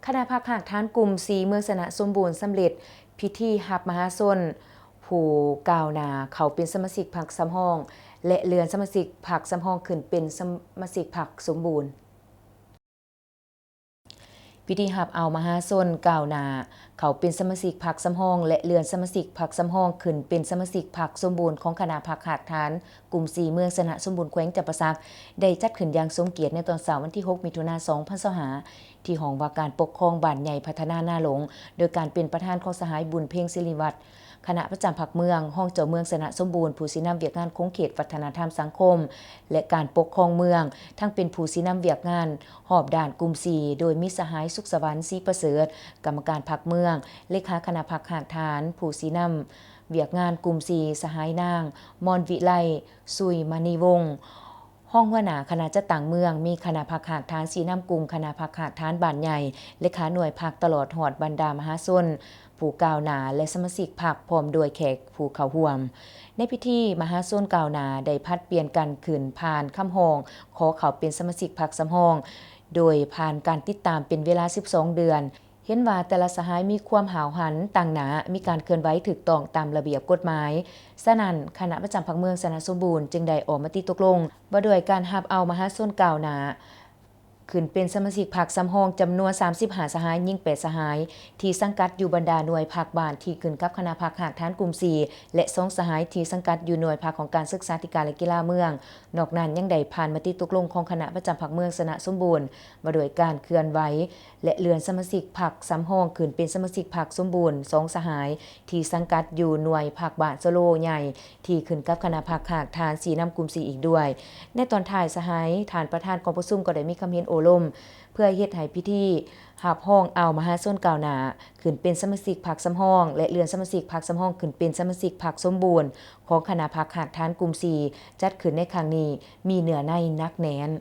คณะพักหากฐานกลุ่ม4เมืองสนะสมบูรณ์สำเร็จพิธีหับมหาชนผู้กล่าวหน้าเขาเป็นสมาชิกพรรคสำห้องและเลือนสมาชิกพรรคสำห้องขึ้นเป็นสมาชิกพรรคสมบูรณ์พิธีหับเอามหาชนกล่าวหน้าเขาเป็นสมาชิกพรรคสำห้องและเลือนสมาชิกพรรคสำห้องขึ้นเป็นสมาชิกพรรคสมบูรณ์ของคณะพักหากฐานกลุ่ม4เมืองสนะสมบูรณ์แขวงจำปาสักได้จัดขึ้นอย่างสมเกียรติในตอนเสาร์วันที่6มิถุนายน2025ที่ห้องว่าการปกครองบ้านใหญ่พัฒนาหน้าหลงโดยการเป็นประธานของสหายบุญเพ่งศิริวัฒน์คณะประจำผักเมืองห้องเจ้าเมืองสนะสมบูรณ์ผู้สีน้ำเวียกงานคงเขตวัฒนธรรมสังคมและการปกครองเมืองทั้งเป็นผู้สีน้ำเวียกงานหอบด่านกลุ่ม4โดยมิสหายสุขสวรรค์ศรีประเสริฐกรรมการผักเมืองเลขาคณะผักหากฐานผู้สีน้ำเวียกงานกลุ่ม4สหายนางมอนวิไลสุยมณีวงศ์ห้องหัวหน้าคณะจัดต่างเมืองมีคณะผักหากฐานสีน้ำกรุงคณะผักหากฐานบ้านใหญ่เลขาหน่วยผักตลอดหอดบรรดามหาชนผู้กล่าวหน้าและสมาชิกพรรคพร้อมด้วยแขกผู้เข้าร่วมในพิธีมหาชนกล่าวหน้าได้พัดเปลี่ยนกันขึ้นผ่านคำห้องขอเขาเป็นสมาชิกพรรคสำห้องโดยผ่านการติดตามเป็นเวลา12เดือนเห็นว่าแต่ละสหายมีความหาวหันต่างหนามีการเคลื่อนไหวถูกต้องตามระเบียบกฎหมายฉะนั้นคณะประจำพรรคเมืองสนะสมบูรณ์จึงได้ออกมติตกลงว่าโดยการรับเอามหาชนกล่าวหน้าขึ้นเป็นสมาชิกพรรคสำห้องจำนวน35สหายยิ่ง8สหายที่สังกัดอยู่บรรดาหน่วยพรรคบ้านที่ขึ้นกับคณะพรรคหากฐานกลุ่ม4และ2สหายที่สังกัดอยู่หน่วยพรรคของการศึกษาธิการและกีฬาเมืองนอกนั้นยังได้ผ่านมติตกลงของคณะประจำพรรคเมืองสนะสมบูรณ์ว่าโดยการเคลื่อนไหวและเลื่อนสมาชิกพรรคสำห้องขึ้นเป็นสมาชิกพรรคสมบูรณ์2สหายที่สังกัดอยู่หน่วยพรรคบ้านสโลใหญ่ที่ขึ้นกับคณะพรรคหากฐานสีน้ำกลุ่ม4อีกด้วยในตอนท้ายสหายฐานประธานกองประชุมก็ได้มีคำเห็นโอลมเพื่อเฮ็ดให้พิธีหับห้องเอามหาชนกล่าวหน้าขึ้นเป็นสมาชิกพรรคสำห้องและเลื่อนสมาชิกพรรคสำห้องขึ้นเป็นสมาชิกพรรคสมบูรณ์ของคณะพรรคหากฐานกลุ่ม4จัดขึ้นในครั้งนี้มีเนื้อในนักแน่น